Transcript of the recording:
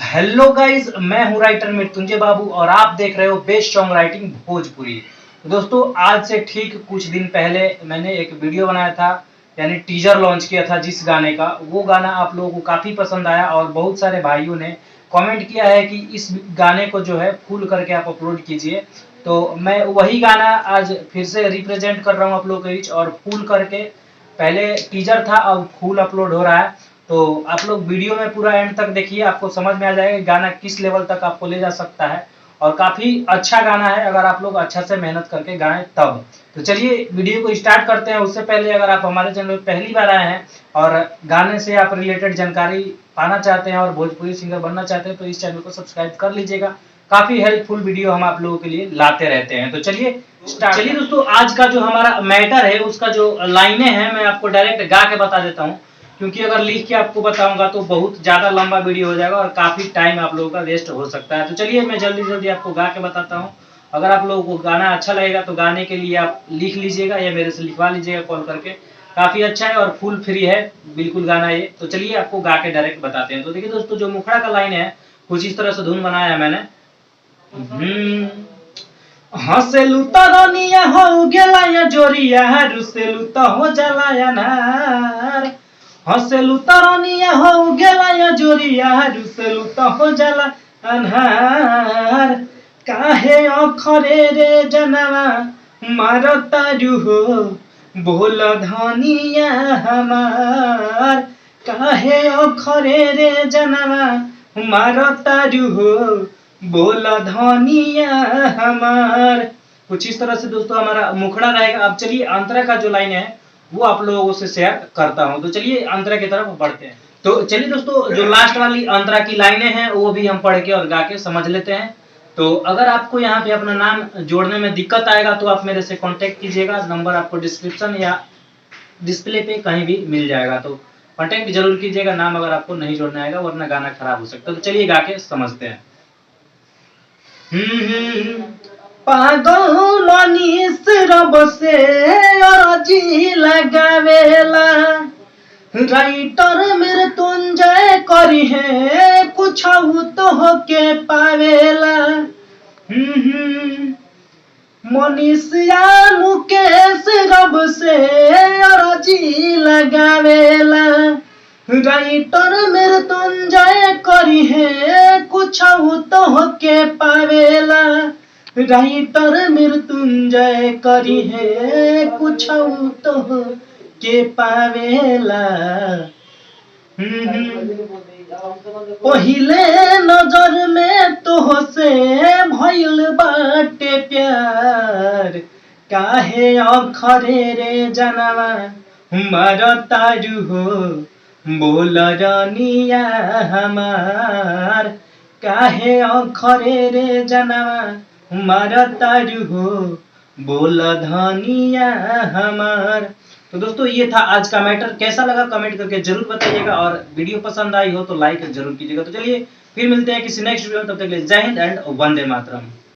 Hello guys, मैं हूं writer Mrityunjay बाबू और आप देख रहे हो बेस्ट सॉन्ग राइटिंग भोजपुरी। तो दोस्तों, आज से ठीक कुछ दिन पहले मैंने एक वीडियो बनाया था, यानी टीजर लॉन्च किया था जिस गाने का। वो गाना आप लोगों को काफ़ी पसंद आया और बहुत सारे भाइयों ने कमेंट किया है कि इस गाने को जो है फुल करके आप अपलोड कीजिए। तो मैं वही गाना आज फिर से रिप्रेजेंट कर रहा हूँ आप लोगों के बीच, और फुल करके, पहले टीजर था अब फुल अपलोड हो रहा है। तो आप लोग वीडियो में पूरा एंड तक देखिए, आपको समझ में आ जाएगा गाना किस लेवल तक आपको ले जा सकता है। और काफी अच्छा गाना है अगर आप लोग अच्छा से मेहनत करके गाएं तब। तो चलिए वीडियो को स्टार्ट करते हैं। उससे पहले अगर आप हमारे चैनल पर पहली बार आए हैं और गाने से आप रिलेटेड जानकारी पाना चाहते हैं और भोजपुरी सिंगर बनना चाहते हैं तो इस चैनल को सब्सक्राइब कर लीजिएगा। काफी हेल्पफुल वीडियो हम आप लोगों के लिए लाते रहते हैं। तो चलिए दोस्तों, आज का जो हमारा मैटर है उसका जो लाइनें हैं मैं आपको डायरेक्ट गा के बता देता हूँ, क्योंकि अगर लिख के आपको बताऊंगा तो बहुत ज्यादा लंबा वीडियो हो जाएगा और काफी टाइम आप लोगों का वेस्ट हो सकता है। तो चलिए मैं जल्दी जल्दी आपको गा के बताता हूँ। अगर आप लोगों को गाना अच्छा लगेगा तो गाने के लिए आप लिख लीजिएगा या मेरे से लिखवा लीजिएगा कॉल करके। काफी अच्छा है और फुल फ्री है बिल्कुल गाना ये। तो चलिए आपको गा के डायरेक्ट बताते हैं। तो देखिए दोस्तों, जो मुखड़ा का लाइन है कुछ इस तरह से धुन बनाया है मैंने। हंसेलू तो रनिया हो गेला या जोरिया, रुसेलू तो हो जाला या नार। हंसेलू तरनिया हो गेला या जोरिया, रुसेलू तो हो जाला अन्हार। काहे अखरे रे जनवा मारो तारू हो, बोल धनिया हमार। काहे अखरे रे जनवा मारो तारू हो, बोल धनिया हमार। कुछ इस तरह से दोस्तों हमारा मुखड़ा रहेगा। अब चलिए अंतरा का जो लाइन है वो आप लोगों से शेयर करता हूं। तो चलिए अंतरा की तरफ बढ़ते हैं। तो चलिए दोस्तों, जो लास्ट वाली अंतरा की लाइनें हैं वो भी हम पढ़ के और गा के समझ लेते हैं। तो अगर आपको यहाँ पे अपना नाम जोड़ने में दिक्कत आएगा तो आप मेरे से कांटेक्ट कीजिएगा। नंबर आपको डिस्क्रिप्शन या डिस्प्ले पे कहीं भी मिल जाएगा, तो कांटेक्ट जरूर कीजिएगा। नाम अगर आपको नहीं जोड़ना आएगा वरना गाना खराब हो सकता है। तो चलिए गा के समझते हैं। पागल मनीष रब से अरजी लगावेला, राइटर मृत्युंजय करी है कुछ तो होके पावेला। मनीषिया मुकेश रब से अरजी लगावेला, राइटर मृत्युंजय करी है कुछ तो होके पावेला। राइटर मृत्युंजय करी है कुछ तो के पावेला। पहिले नजर में तो से भइल बाटे प्यार। काहे अखरे रे जनवा मारो तारू हो, बोल रानिया हमार। काहे अखरे रे जनवा मारो तारू हो, बोल धनिया हमार। तो दोस्तों, ये था आज का मैटर। कैसा लगा कमेंट करके जरूर बताइएगा और वीडियो पसंद आई हो तो लाइक जरूर कीजिएगा। तो चलिए फिर मिलते हैं किसी नेक्स्ट वीडियो में, तब तक के लिए जय हिंद एंड वंदे मातरम।